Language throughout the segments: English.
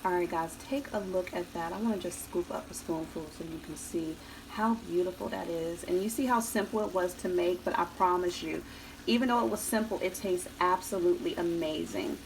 Alright guys, take a look at that. I want to just scoop up a spoonful so you can see how beautiful that is. And you see how simple it was to make, but I promise you, even though it was simple, it tastes absolutely amazing.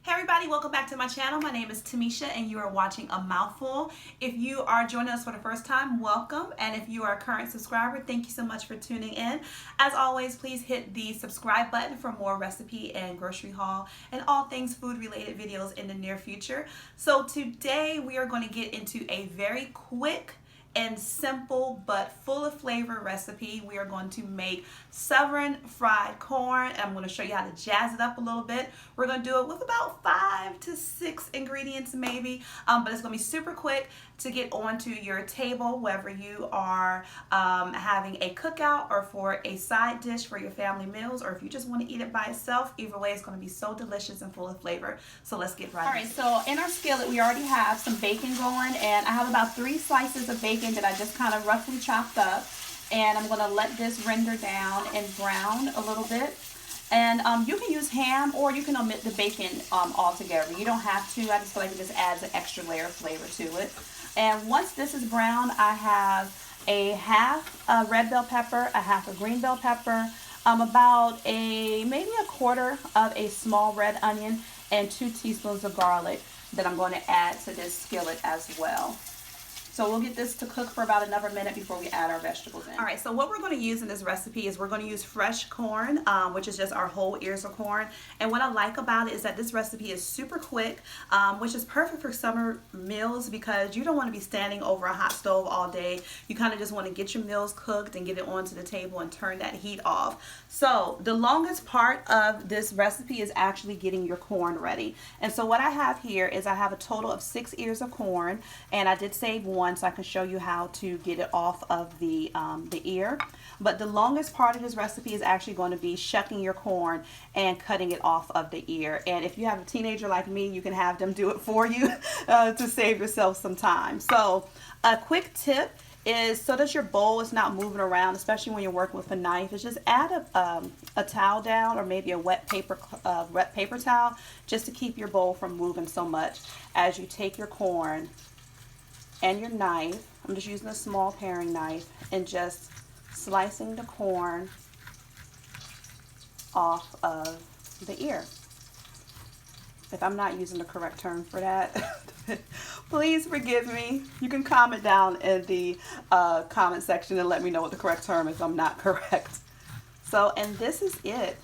Hey everybody, welcome back to my channel. My name is Tamisha and you are watching A Mouthful. If you are joining us for the first time, welcome. And if you are a current subscriber, thank you so much for tuning in. As always, please hit the subscribe button for more recipe and grocery haul and all things food related videos in the near future. So today we are going to get into a very quick and simple but full of flavor recipe. We are going to make Southern fried corn, and I'm going to show you how to jazz it up a little bit. We're going to do it with about 5 to 6 ingredients maybe, but it's going to be super quick to get onto your table, whether you are having a cookout or for a side dish for your family meals, or if you just want to eat it by itself. Either way, it's going to be so delicious and full of flavor. So let's get right. All right, so in our skillet we already have some bacon going, and I have about 3 slices of bacon that I just kind of roughly chopped up, and I'm going to let this render down and brown a little bit. And you can use ham, or you can omit the bacon altogether. You don't have to. I just feel like it just adds an extra layer of flavor to it. And once this is brown, I have a half a red bell pepper, a half a green bell pepper, about maybe a quarter of a small red onion, and 2 teaspoons of garlic that I'm going to add to this skillet as well. So we'll get this to cook for about another minute before we add our vegetables in. All right, so what we're going to use in this recipe is we're going to use fresh corn, which is just our whole ears of corn. And what I like about it is that this recipe is super quick, which is perfect for summer meals because you don't want to be standing over a hot stove all day. You kind of just want to get your meals cooked and get it onto the table and turn that heat off. So the longest part of this recipe is actually getting your corn ready. And so what I have here is I have a total of 6 ears of corn, and I did save one so I can show you how to get it off of the ear. But the longest part of this recipe is actually going to be shucking your corn and cutting it off of the ear. And if you have a teenager like me, you can have them do it for you to save yourself some time. So a quick tip is, so that your bowl is not moving around, especially when you're working with a knife, is just add a towel down, or maybe a wet paper towel, just to keep your bowl from moving so much as you take your corn and your knife. I'm just using a small paring knife and just slicing the corn off of the ear. If I'm not using the correct term for that, please forgive me. You can comment down in the comment section and let me know what the correct term is if I'm not correct. So, and this is it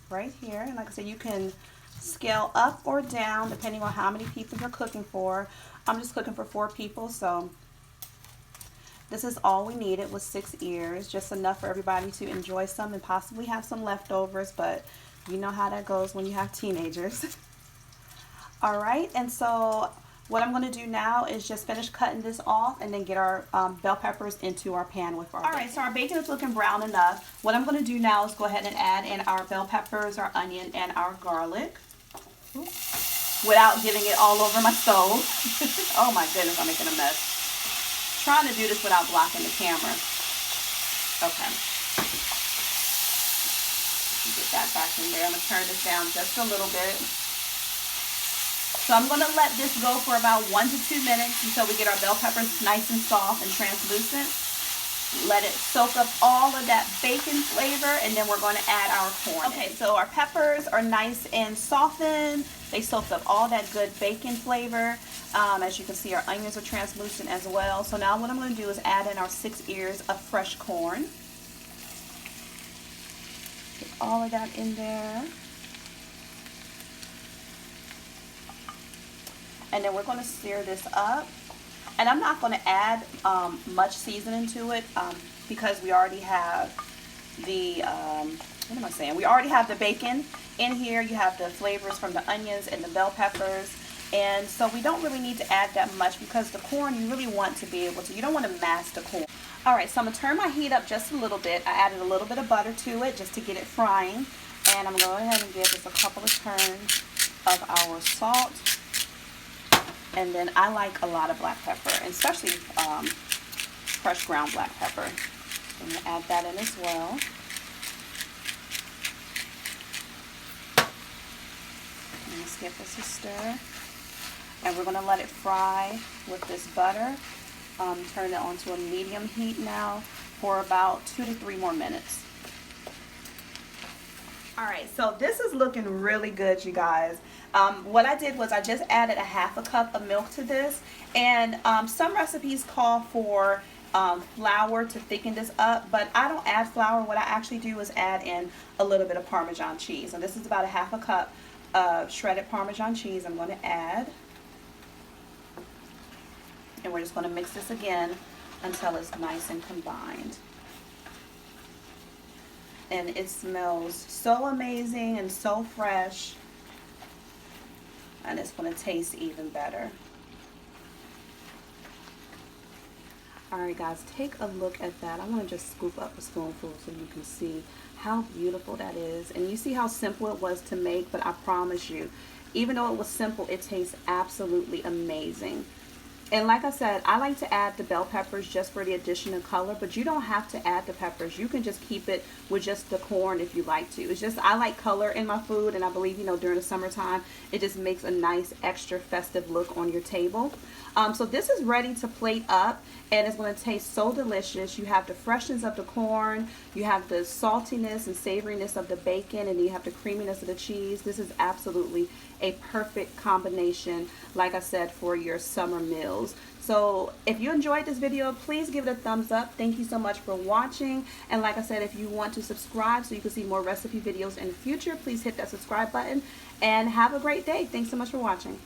right here. And like I said, you can scale up or down depending on how many people you're cooking for. I'm just cooking for 4 people, so this is all we needed was 6 ears, just enough for everybody to enjoy some and possibly have some leftovers, but you know how that goes when you have teenagers. All right, and so what I'm going to do now is just finish cutting this off and then get our bell peppers into our pan with our bacon. All right, so our bacon is looking brown enough. What I'm going to do now is go ahead and add in our bell peppers, our onion, and our garlic. Without getting it all over my stove. Oh my goodness, I'm making a mess. Trying to do this without blocking the camera. Okay. Get that back in there. I'm going to turn this down just a little bit. So I'm going to let this go for about 1 to 2 minutes until we get our bell peppers nice and soft and translucent. Let it soak up all of that bacon flavor, and then we're going to add our corn. Okay, so our peppers are nice and softened. They soaked up all that good bacon flavor. As you can see, our onions are translucent as well. So now what I'm going to do is add in our 6 ears of fresh corn. Get all of that in there. And then we're going to sear this up. And I'm not going to add much seasoning to it because we already have the, what am I saying? We already have the bacon in here. You have the flavors from the onions and the bell peppers. And so we don't really need to add that much because the corn, you really want to be able to, you don't want to mash the corn. All right, so I'm going to turn my heat up just a little bit. I added a little bit of butter to it just to get it frying. And I'm going to go ahead and give this a couple of turns of our salt. And then I like a lot of black pepper, and especially fresh ground black pepper. I'm going to add that in as well. Let's give this a stir. And we're going to let it fry with this butter. Turn it onto a medium heat now for about 2 to 3 more minutes. All right, so this is looking really good, you guys. What I did was I just added a half a cup of milk to this, and some recipes call for flour to thicken this up, but I don't add flour. What I actually do is add in a little bit of Parmesan cheese, and this is about a half a cup of shredded Parmesan cheese I'm going to add. And we're just going to mix this again until it's nice and combined. And it smells so amazing and so fresh, and it's going to taste even better. Alright guys, take a look at that. I'm going to just scoop up a spoonful so you can see how beautiful that is. And you see how simple it was to make, but I promise you, even though it was simple, it tastes absolutely amazing. And like I said, I like to add the bell peppers just for the additional color, but you don't have to add the peppers. You can just keep it with just the corn if you like to. It's just, I like color in my food, and I believe, during the summertime, it just makes a nice extra festive look on your table. So this is ready to plate up, and it's going to taste so delicious. You have the freshness of the corn, you have the saltiness and savoriness of the bacon, and you have the creaminess of the cheese. This is absolutely a perfect combination, like I said, for your summer meals. So if you enjoyed this video, please give it a thumbs up. Thank you so much for watching. And like I said, if you want to subscribe so you can see more recipe videos in the future, please hit that subscribe button, and have a great day. Thanks so much for watching.